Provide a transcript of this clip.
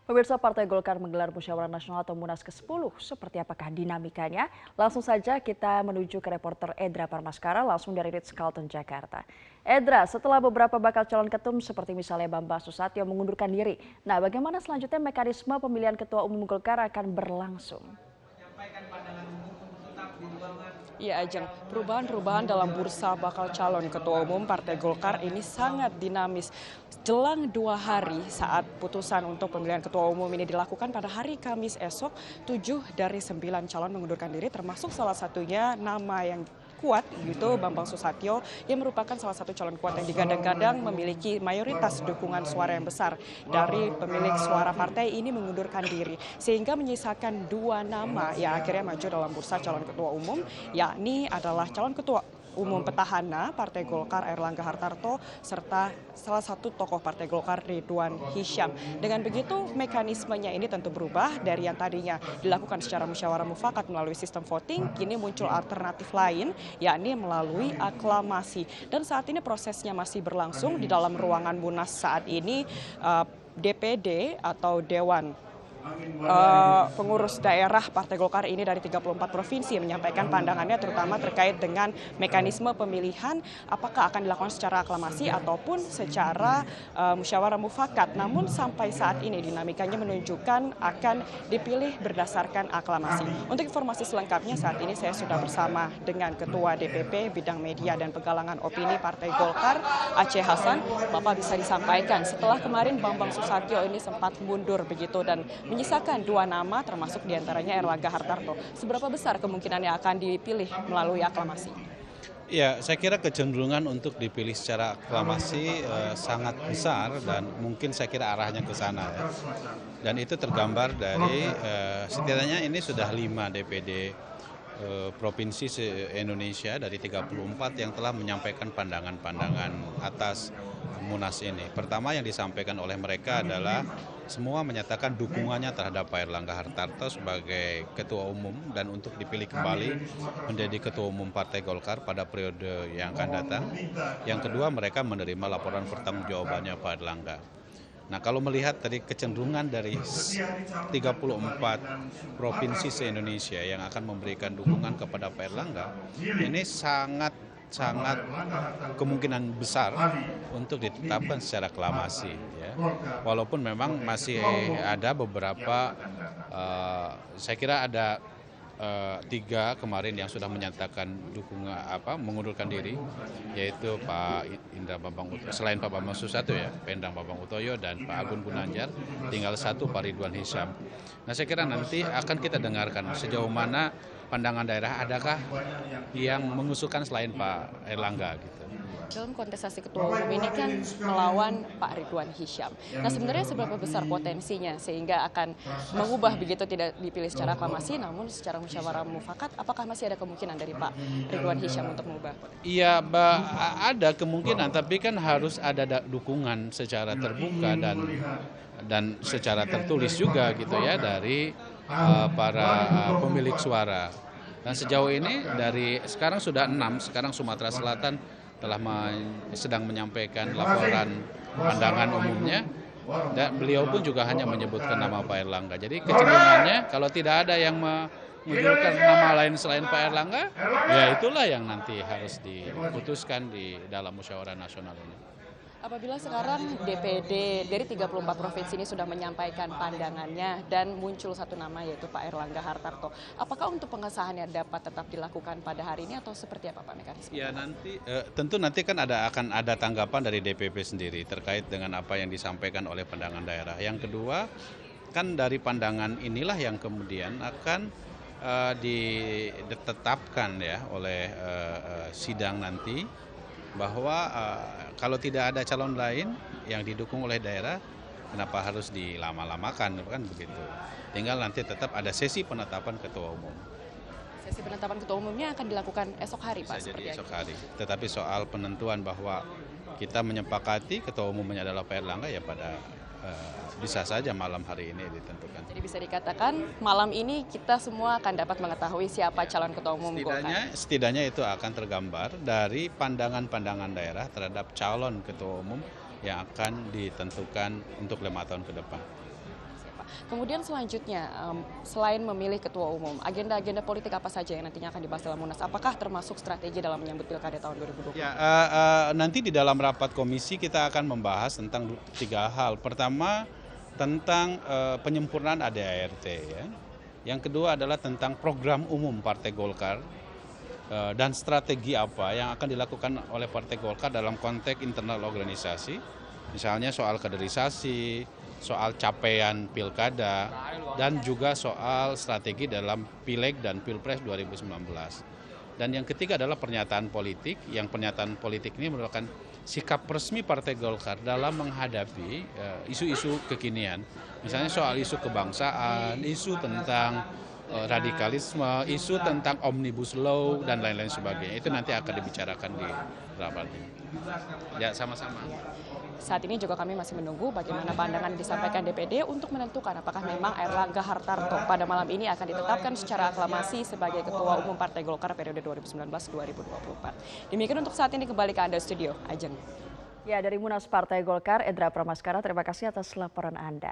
Pemirsa Partai Golkar menggelar musyawarah nasional atau Munas ke-10. Seperti apakah dinamikanya? Langsung saja kita menuju ke reporter Edra Parmaskara langsung dari Ritz-Carlton, Jakarta. Edra, setelah beberapa bakal calon ketum seperti misalnya Bambang Susatyo mengundurkan diri. Nah, bagaimana selanjutnya mekanisme pemilihan Ketua Umum Golkar akan berlangsung? Iya Ajeng, perubahan-perubahan dalam bursa bakal calon ketua umum Partai Golkar ini sangat dinamis. Jelang 2 hari saat putusan untuk pemilihan ketua umum ini dilakukan pada hari Kamis esok, 7 dari 9 calon mengundurkan diri termasuk salah satunya nama yang kuat gitu Bambang Susatyo yang merupakan salah satu calon kuat yang digadang-gadang memiliki mayoritas dukungan suara yang besar dari pemilik suara partai ini mengundurkan diri sehingga menyisakan 2 nama yang akhirnya maju dalam bursa calon ketua umum, yakni adalah calon ketua umum petahana Partai Golkar Airlangga Hartarto serta salah satu tokoh Partai Golkar Ridwan Hisyam. Dengan begitu mekanismenya ini tentu berubah dari yang tadinya dilakukan secara musyawarah mufakat melalui sistem voting, kini muncul alternatif lain yakni melalui aklamasi. Dan saat ini prosesnya masih berlangsung di dalam ruangan Munas saat ini. DPD atau Dewan pengurus daerah Partai Golkar ini dari 34 provinsi menyampaikan pandangannya terutama terkait dengan mekanisme pemilihan apakah akan dilakukan secara aklamasi ataupun secara musyawarah mufakat. Namun sampai saat ini dinamikanya menunjukkan akan dipilih berdasarkan aklamasi. Untuk informasi selengkapnya saat ini saya sudah bersama dengan Ketua DPP Bidang Media dan Penggalangan Opini Partai Golkar Aceh Hasan. Bapak bisa disampaikan setelah kemarin Bambang Susatyo ini sempat mundur begitu dan menyisakan 2 nama termasuk diantaranya Airlangga Hartarto. Seberapa besar kemungkinannya akan dipilih melalui aklamasi? Ya, saya kira kecenderungan untuk dipilih secara aklamasi sangat besar dan mungkin saya kira arahnya ke sana ya. Dan itu tergambar dari setidaknya ini sudah 5 DPD provinsi se-Indonesia dari 34 yang telah menyampaikan pandangan-pandangan atas Munas ini. Pertama yang disampaikan oleh mereka adalah semua menyatakan dukungannya terhadap Pak Airlangga Hartarto sebagai Ketua Umum dan untuk dipilih kembali menjadi Ketua Umum Partai Golkar pada periode yang akan datang. Yang kedua mereka menerima laporan pertanggungjawabannya Pak Airlangga. Nah kalau melihat tadi kecenderungan dari 34 provinsi se-Indonesia yang akan memberikan dukungan kepada Pak Airlangga, ini sangat kemungkinan besar untuk ditetapkan secara aklamasi ya. Walaupun memang masih ada beberapa saya kira ada 3 kemarin yang sudah menyatakan dukungan mengundurkan diri, yaitu Pak Indra Bambang Utoyo, selain Pak Bambang Susatyo ya, Pak Indra Bambang Utoyo dan Pak Agun Gunanjar, tinggal 1 Pak Ridwan Hisyam. Nah saya kira nanti akan kita dengarkan sejauh mana pandangan daerah adakah yang mengusulkan selain Pak Airlangga gitu. Dalam kontestasi ketua umum ini kan melawan Pak Ridwan Hisyam. Nah sebenarnya seberapa besar potensinya sehingga akan mengubah begitu tidak dipilih secara aklamasi namun secara musyawarah mufakat, apakah masih ada kemungkinan dari Pak Ridwan Hisyam untuk mengubah? Iya, ada kemungkinan tapi kan harus ada dukungan secara terbuka dan secara tertulis juga gitu ya dari para pemilik suara. Dan sejauh ini dari sekarang sudah 6, sekarang Sumatera Selatan telah sedang menyampaikan laporan pandangan umumnya dan beliau pun juga hanya menyebutkan nama Pak Airlangga. Jadi kecenderungannya kalau tidak ada yang menunjukkan nama lain selain Pak Airlangga, ya itulah yang nanti harus diputuskan di dalam musyawarah nasional ini. Apabila sekarang DPD dari 34 provinsi ini sudah menyampaikan pandangannya dan muncul 1 nama yaitu Pak Airlangga Hartarto, apakah untuk pengesahannya dapat tetap dilakukan pada hari ini atau seperti apa Pak mekanisme? Ya nanti tentu nanti kan akan ada tanggapan dari DPP sendiri terkait dengan apa yang disampaikan oleh pandangan daerah. Yang kedua kan dari pandangan inilah yang kemudian akan ditetapkan ya oleh sidang nanti, bahwa kalau tidak ada calon lain yang didukung oleh daerah, kenapa harus dilama-lamakan, kan begitu. Tinggal nanti tetap ada sesi penetapan ketua umum. Sesi penetapan ketua umumnya akan dilakukan esok hari Pak? Bisa jadi esok hari. Tetapi soal penentuan bahwa kita menyepakati ketua umumnya adalah Pak Airlangga ya pada bisa saja malam hari ini ditentukan. Jadi bisa dikatakan malam ini kita semua akan dapat mengetahui siapa calon ketua umum Golkar. Setidaknya itu akan tergambar dari pandangan-pandangan daerah terhadap calon ketua umum yang akan ditentukan untuk 5 tahun ke depan. Kemudian selanjutnya, selain memilih ketua umum, agenda-agenda politik apa saja yang nantinya akan dibahas dalam Munas? Apakah termasuk strategi dalam menyambut Pilkada tahun 2020? Ya, nanti di dalam rapat komisi kita akan membahas tentang 3 hal. Pertama, tentang penyempurnaan ADART, ya. Yang kedua adalah tentang program umum Partai Golkar dan strategi apa yang akan dilakukan oleh Partai Golkar dalam konteks internal organisasi, misalnya soal kaderisasi, soal capaian pilkada, dan juga soal strategi dalam Pileg dan Pilpres 2019. Dan yang ketiga adalah pernyataan politik, yang pernyataan politik ini merupakan sikap resmi Partai Golkar dalam menghadapi isu-isu kekinian. Misalnya soal isu kebangsaan, isu tentang radikalisme, isu tentang Omnibus Law, dan lain-lain sebagainya. Itu nanti akan dibicarakan di rapat ini. Ya, sama-sama. Saat ini juga kami masih menunggu bagaimana pandangan yang disampaikan DPD untuk menentukan apakah memang Airlangga Hartarto pada malam ini akan ditetapkan secara aklamasi sebagai Ketua Umum Partai Golkar periode 2019-2024. Demikian untuk saat ini, kembali ke Anda studio, Ajeng. Ya, dari Munas Partai Golkar, Edra Pramaskara, terima kasih atas laporan Anda.